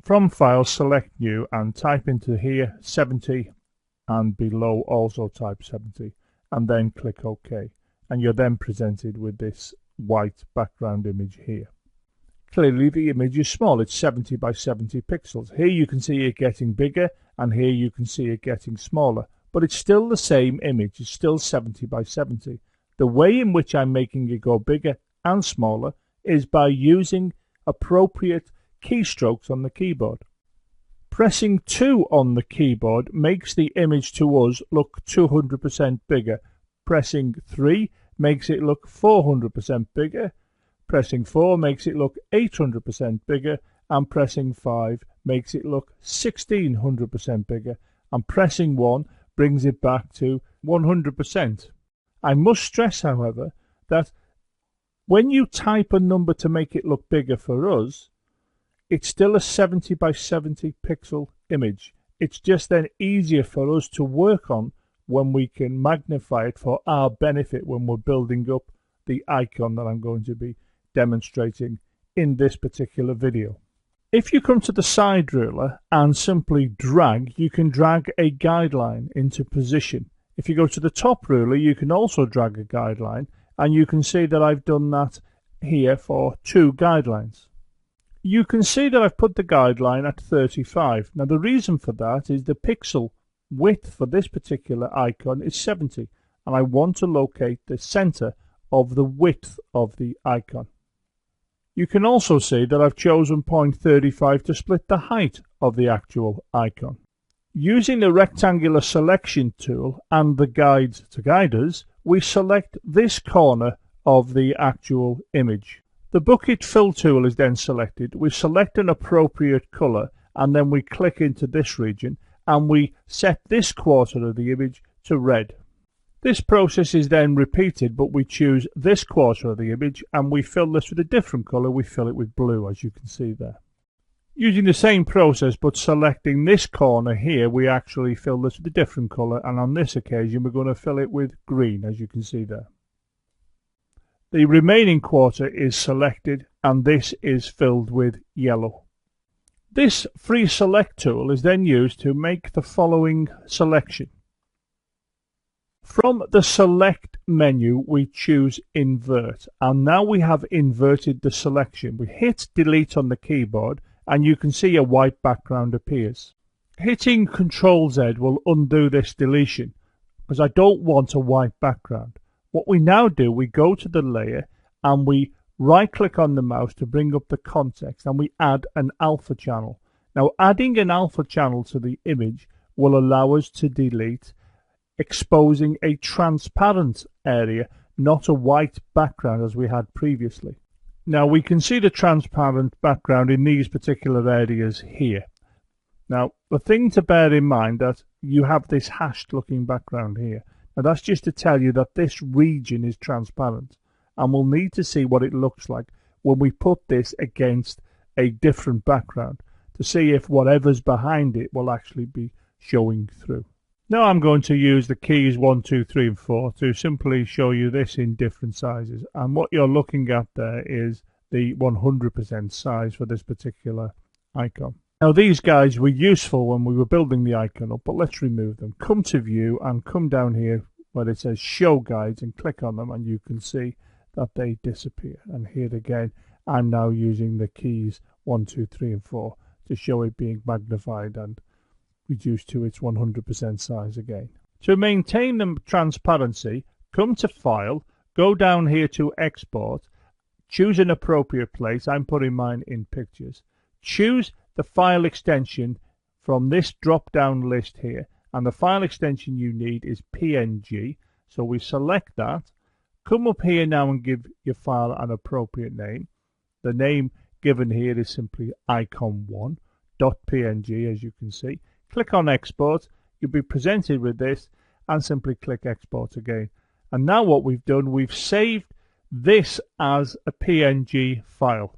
From File, select New and type into here 70, and below also type 70, and then click OK. And you're then presented with this white background image here. Clearly the image is small, it's 70 by 70 pixels. Here you can see it getting bigger, and here you can see it getting smaller. But it's still the same image, it's still 70 by 70. The way in which I'm making it go bigger and smaller is by using appropriate keystrokes on the keyboard. Pressing 2 on the keyboard makes the image to us look 200% bigger. Pressing 3 makes it look 400% bigger. Pressing 4 makes it look 800% bigger. And pressing 5 makes it look 1600% bigger. And pressing 1 brings it back to 100%. I must stress, however, that when you type a number to make it look bigger for us, it's still a 70 by 70 pixel image. It's just then easier for us to work on when we can magnify it for our benefit when we're building up the icon that I'm going to be demonstrating in this particular video. If you come to the side ruler and simply drag, you can drag a guideline into position. If you go to the top ruler, you can also drag a guideline, and you can see that I've done that here for 2 guidelines. You can see that I've put the guideline at 35. Now the reason for that is the pixel width for this particular icon is 70, and I want to locate the center of the width of the icon. You can also see that I've chosen 0.35 to split the height of the actual icon. Using the rectangular selection tool and the guides to guide us, we select this corner of the actual image. The bucket fill tool is then selected. We select an appropriate color, and then we click into this region and we set this quarter of the image to red. This process is then repeated, but we choose this quarter of the image and we fill this with a different color. We fill it with blue, as you can see there. Using the same process but selecting this corner here, we actually fill this with a different color, and on this occasion we're going to fill it with green, as you can see there. The remaining quarter is selected, and this is filled with yellow. This free select tool is then used to make the following selection. From the select menu we choose invert, and now we have inverted the selection. We hit delete on the keyboard and you can see a white background appears. Hitting Ctrl Z will undo this deletion because I don't want a white background. What we now do, we go to the layer and we right click on the mouse to bring up the context, and we add an alpha channel. Now adding an alpha channel to the image will allow us to delete, exposing a transparent area, not a white background as we had previously. Now we can see the transparent background in these particular areas here. Now the thing to bear in mind that you have this hashed looking background here. Now that's just to tell you that this region is transparent, and we'll need to see what it looks like when we put this against a different background to see if whatever's behind it will actually be showing through. Now I'm going to use the keys 1, 2, 3 and 4 to simply show you this in different sizes, and what you're looking at there is the 100% size for this particular icon. Now these guys were useful when we were building the icon up, but let's remove them. Come to view and come down here where it says show guides and click on them, and you can see that they disappear. And here again I'm now using the keys 1, 2, 3 and 4 to show it being magnified and reduced to its 100% size again. To maintain the transparency, come to File, go down here to Export, choose an appropriate place. I'm putting mine in Pictures. Choose the file extension from this drop down list here, and the file extension you need is PNG, so we select that. Come up here now and give your file an appropriate name. The name given here is simply icon1.png, as you can see. Click on Export. You'll be presented with this, and simply click Export again. And now what we've done, we've saved this as a PNG file.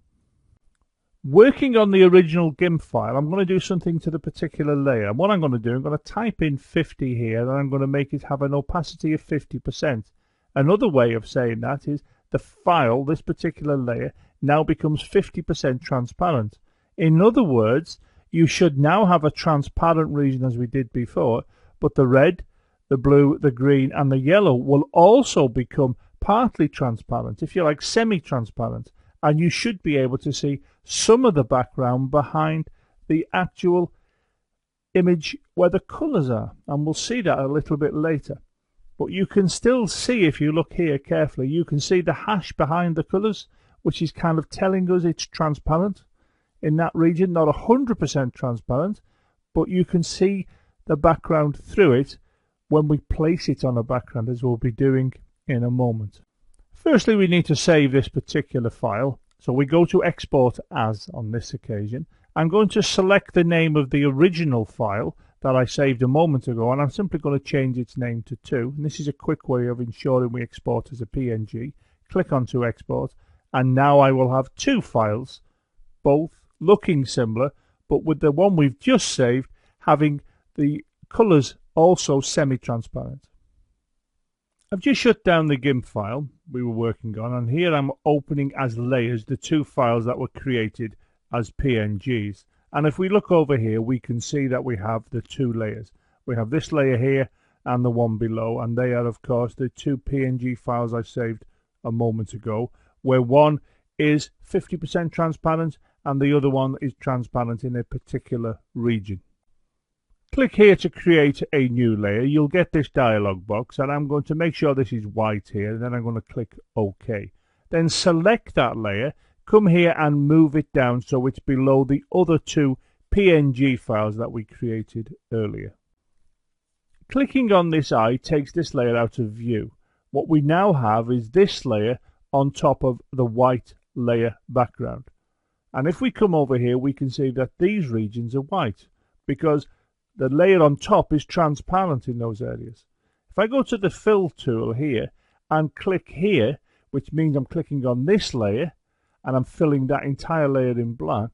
Working on the original GIMP file, I'm going to do something to the particular layer. And what I'm going to do, I'm going to type in 50 here, and I'm going to make it have an opacity of 50%. Another way of saying that is the file, this particular layer, now becomes 50% transparent. In other words, you should now have a transparent region as we did before, but the red, the blue, the green and the yellow will also become partly transparent, if you like semi-transparent, and you should be able to see some of the background behind the actual image where the colours are, and we'll see that a little bit later. But you can still see, if you look here carefully, you can see the hash behind the colours, which is kind of telling us it's transparent in that region. Not 100% transparent, but you can see the background through it when we place it on a background, as we'll be doing in a moment. Firstly, we need to save this particular file. So we go to Export As on this occasion. I'm going to select the name of the original file that I saved a moment ago, and I'm simply going to change its name to 2. And this is a quick way of ensuring we export as a PNG. Click on to Export, and now I will have 2 files, both looking similar, but with the one we've just saved having the colours also semi-transparent. I've just shut down the GIMP file we were working on, and here I'm opening as layers the 2 files that were created as PNGs. And if we look over here, we can see that we have the 2 layers. We have this layer here and the one below, and they are of course the 2 PNG files I saved a moment ago, where one is 50% transparent and the other one is transparent in a particular region. Click here to create a new layer. You'll get this dialog box, and I'm going to make sure this is white here, and then I'm going to click OK. Then select that layer, come here and move it down so it's below the other 2 PNG files that we created earlier. Clicking on this eye takes this layer out of view. What we now have is this layer on top of the white layer background. And if we come over here, we can see that these regions are white because the layer on top is transparent in those areas. If I go to the Fill tool here and click here, which means I'm clicking on this layer and I'm filling that entire layer in black,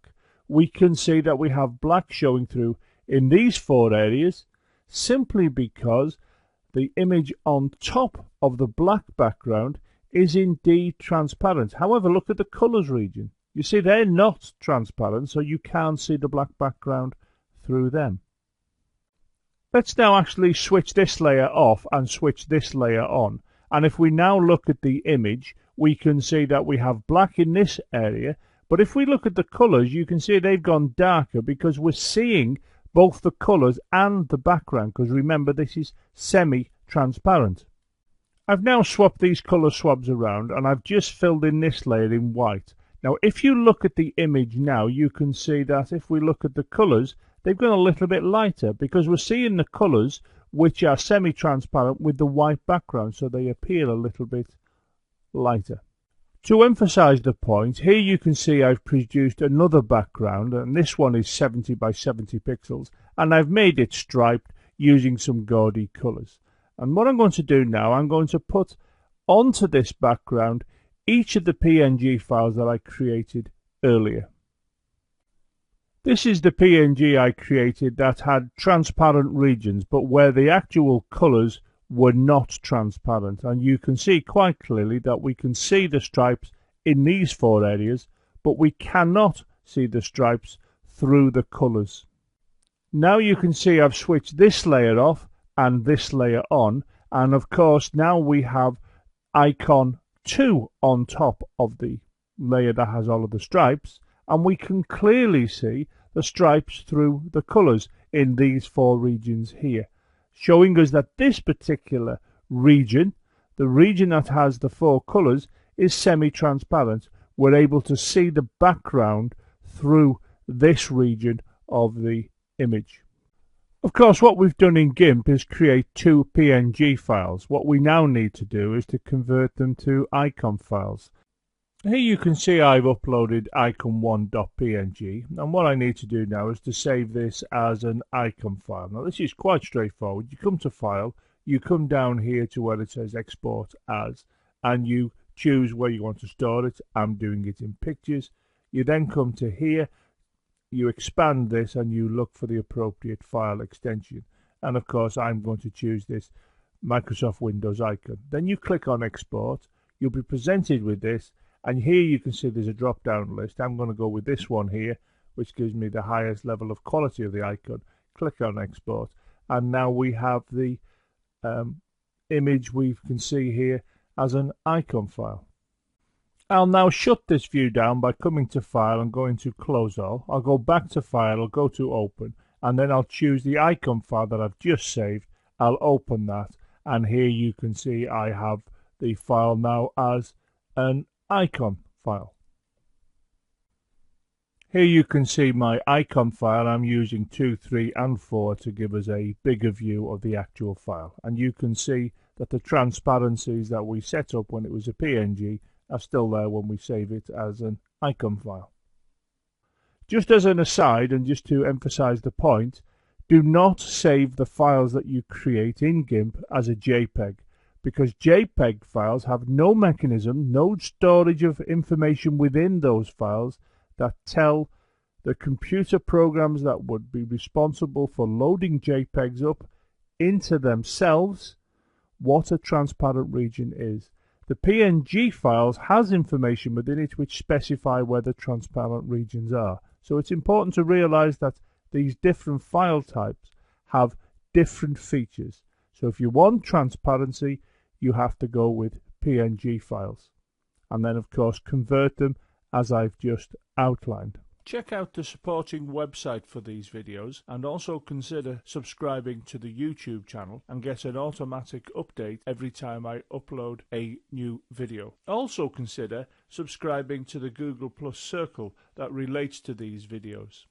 we can see that we have black showing through in these 4 areas, simply because the image on top of the black background is indeed transparent. However, look at the colours region. You see they're not transparent, so you can't see the black background through them. Let's now actually switch this layer off and switch this layer on. And if we now look at the image, we can see that we have black in this area. But if we look at the colours, you can see they've gone darker because we're seeing both the colours and the background. Because remember, this is semi-transparent. I've now swapped these colour swabs around, and I've just filled in this layer in white. Now, if you look at the image now, you can see that if we look at the colours, they've gone a little bit lighter because we're seeing the colours which are semi-transparent with the white background, so they appear a little bit lighter. To emphasize the point, here you can see I've produced another background, and this one is 70 by 70 pixels, and I've made it striped using some gaudy colours. And what I'm going to do now, I'm going to put onto this background each of the PNG files that I created earlier. This is the PNG I created that had transparent regions, but where the actual colours were not transparent. And you can see quite clearly that we can see the stripes in these 4 areas, but we cannot see the stripes through the colours. Now you can see I've switched this layer off and this layer on, and of course now we have icon 2 on top of the layer that has all of the stripes, and we can clearly see the stripes through the colours in these 4 regions here, showing us that this particular region, the region that has the 4 colours, is semi-transparent. We're able to see the background through this region of the image. Of course, what we've done in GIMP is create 2 PNG files. What we now need to do is to convert them to icon files. Here you can see I've uploaded icon1.png, and what I need to do now is to save this as an icon file. Now this is quite straightforward. You come to File, you come down here to where it says Export As, and you choose where you want to store it. I'm doing it in Pictures. You then come to here, you expand this, and you look for the appropriate file extension. And of course I'm going to choose this Microsoft Windows icon. Then you click on Export. You'll be presented with this. And here you can see there's a drop-down list. I'm going to go with this one here, which gives me the highest level of quality of the icon. Click on export, and now we have the image we can see here as an icon file. I'll now shut this view down by coming to File and going to Close All. I'll go back to File, I'll go to Open, and then I'll choose the icon file that I've just saved. I'll open that, and here you can see I have the file now as an icon file. Here you can see my icon file. I'm using 2, 3 and 4 to give us a bigger view of the actual file, and you can see that the transparencies that we set up when it was a PNG are still there when we save it as an icon file. Just as an aside, and just to emphasize the point, do not save the files that you create in GIMP as a JPEG, because JPEG files have no mechanism, no storage of information within those files that tell the computer programs that would be responsible for loading JPEGs up into themselves what a transparent region is. The PNG files has information within it which specify where the transparent regions are. So it's important to realize that these different file types have different features. So if you want transparency, you have to go with PNG files, and then of course convert them as I've just outlined. Check out the supporting website for these videos, and also consider subscribing to the YouTube channel and get an automatic update every time I upload a new video. Also consider subscribing to the Google Plus circle that relates to these videos.